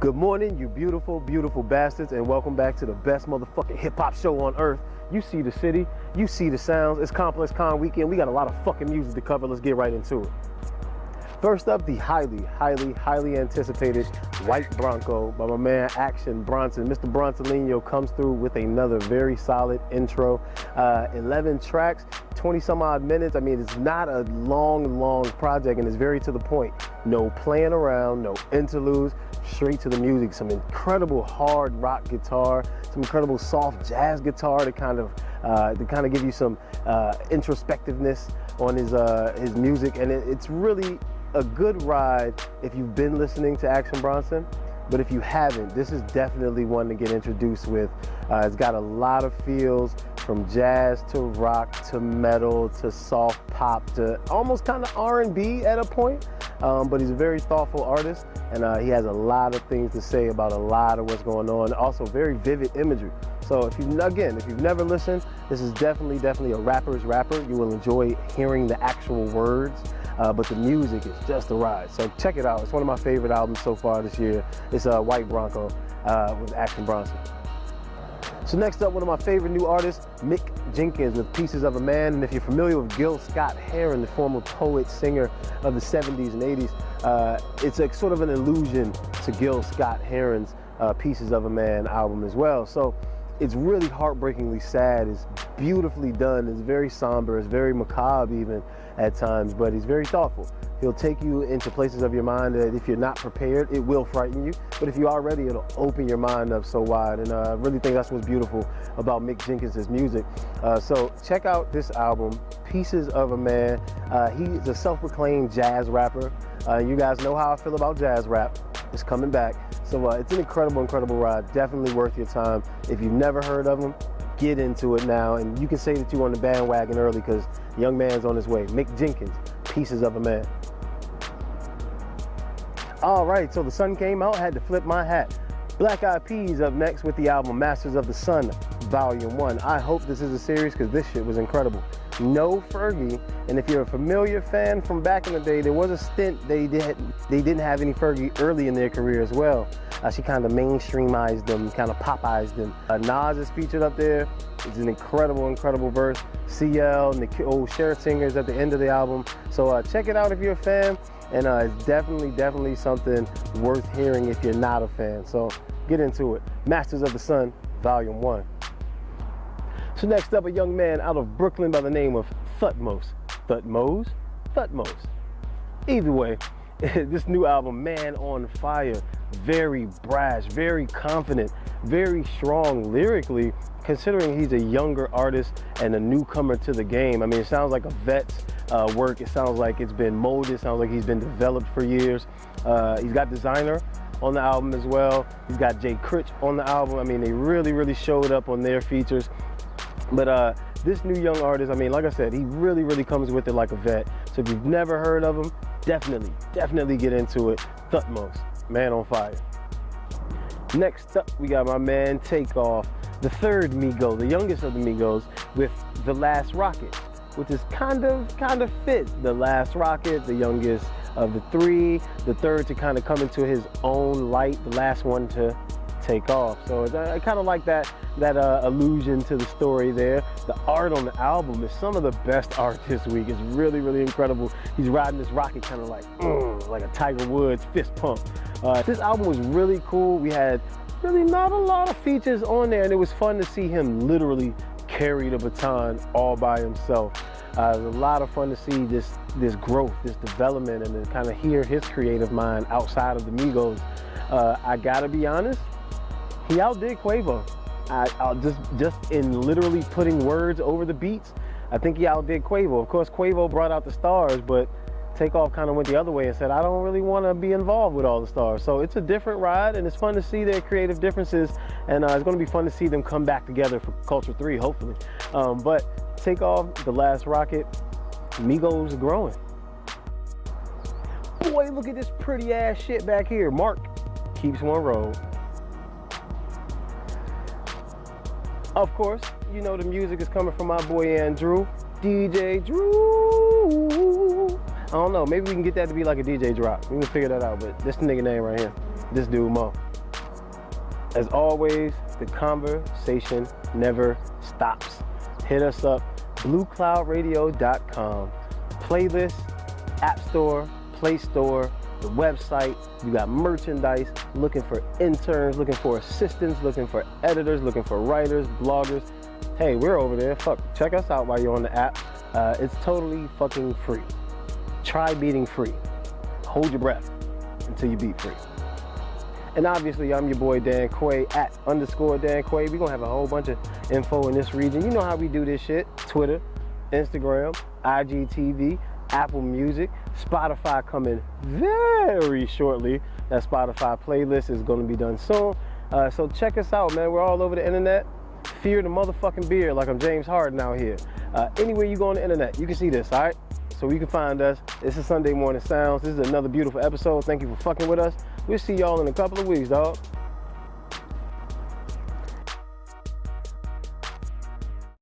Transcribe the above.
Good morning, you beautiful, beautiful bastards, and welcome back to the best motherfucking hip-hop show on earth. You see the city, you see the sounds. It's Complex Con weekend. We got a lot of fucking music to cover. Let's get right into it. First up, the highly anticipated White Bronco by my man Action Bronson. Mr. Bronsonino comes through with another very solid intro. 11 tracks, 20 some odd minutes. I mean, it's not a long project, and it's very to the point. No playing around, no interludes, straight to the music. Some incredible hard rock guitar, some incredible soft jazz guitar to kind of give you some introspectiveness on his music, and it's really a good ride if you've been listening to Action Bronson. But if you haven't, this is definitely one to get introduced with. It's got a lot of feels, from jazz to rock to metal to soft pop to almost kind of R&B at a point. But he's a very thoughtful artist, and he has a lot of things to say about a lot of what's going on. Also very vivid imagery. So if you've never listened, this is definitely a rapper's rapper. You will enjoy hearing the actual words. But the music is just a ride. So check it out. It's one of my favorite albums so far this year. It's White Bronco with Action Bronson. So next up, one of my favorite new artists, Mick Jenkins with Pieces of a Man. And if you're familiar with Gil Scott-Heron, the former poet, singer of the 70s and 80s, it's a sort of an allusion to Gil Scott-Heron's Pieces of a Man album as well. So it's really heartbreakingly sad. It's beautifully done. It's very somber. It's very macabre even at times, but he's very thoughtful. He'll take you into places of your mind that if you're not prepared, it will frighten you. But if you are ready, it'll open your mind up so wide. And I really think that's what's beautiful about Mick Jenkins' music. So check out this album, Pieces of a Man. He's a self-proclaimed jazz rapper. You guys know how I feel about jazz rap. It's coming back. So it's an incredible ride. Definitely worth your time. If you've never heard of him, get into it now. And you can say that you're on the bandwagon early because young man's on his way. Mick Jenkins, Pieces of a Man. All right, so the sun came out, had to flip my hat. Black Eyed Peas up next with the album Masters of the Sun, Volume 1. I hope this is a series because this shit was incredible. No Fergie, and if you're a familiar fan from back in the day, there was a stint they didn't have any Fergie early in their career as well. She kind of mainstreamized them, kind of Popeyes them. Nas is featured up there. It's an incredible verse. CL and the old Cher singers at the end of the album. So check it out if you're a fan, and it's definitely something worth hearing if you're not a fan. So get into it. Masters of the Sun, Volume 1. So next up, a young man out of Brooklyn by the name of Thutmose. Thutmose. Either way, this new album, Man on Fire, very brash, very confident, very strong lyrically, considering he's a younger artist and a newcomer to the game. I mean, it sounds like a vet's work. It sounds like it's been molded. It sounds like he's been developed for years. He's got Designer on the album as well. He's got Jay Critch on the album. I mean, they really showed up on their features. But this new young artist, I mean, like I said, he really comes with it like a vet. So if you've never heard of him, definitely get into it. Thutmose, Man on Fire. Next up, we got my man Takeoff, the third Migo, the youngest of the Migos, with The Last Rocket, which is kind of fits. The Last Rocket, the youngest of the three, the third to kind of come into his own light, the last one to take off. So I kind of like that allusion to the story there. The art on the album is some of the best art this week. It's really incredible. He's riding this rocket kind of like a Tiger Woods fist pump. This album was really cool. We had really not a lot of features on there, and it was fun to see him literally carry the baton all by himself. It was a lot of fun to see this growth, this development, and to kind of hear his creative mind outside of the Migos. I gotta be honest, he outdid Quavo. Just in literally putting words over the beats, I think he outdid Quavo. Of course, Quavo brought out the stars, but Takeoff kind of went the other way and said, I don't really want to be involved with all the stars. So it's a different ride, and it's fun to see their creative differences, and it's going to be fun to see them come back together for Culture 3, hopefully. But Takeoff, The Last Rocket, Migos growing. Boy, look at this pretty ass shit back here. Mark keeps one road. Of course, you know the music is coming from my boy Andrew, DJ Drew. I don't know, maybe we can get that to be like a DJ drop. We can figure that out, but this nigga name right here, this dude Mo. As always, the conversation never stops. Hit us up, bluecloudradio.com. Playlist, App Store, Play Store, the website. You got merchandise, looking for interns, looking for assistants, looking for editors, looking for writers, bloggers. Hey, we're over there. Fuck, check us out while you're on the app. It's totally fucking free. Try beating free. Hold your breath until you beat free. And obviously, I'm your boy Dan Quay at _Dan Quay. We're gonna have a whole bunch of info in this region. You know how we do this shit. Twitter, Instagram, IGTV, Apple Music, Spotify coming very shortly. That Spotify playlist is gonna be done soon. So check us out, man. We're all over the internet. Fear the motherfucking beard like I'm James Harden out here. Anywhere you go on the internet, you can see this, all right? So you can find us. This is Sunday Morning Sounds. This is another beautiful episode. Thank you for fucking with us. We'll see y'all in a couple of weeks, dog.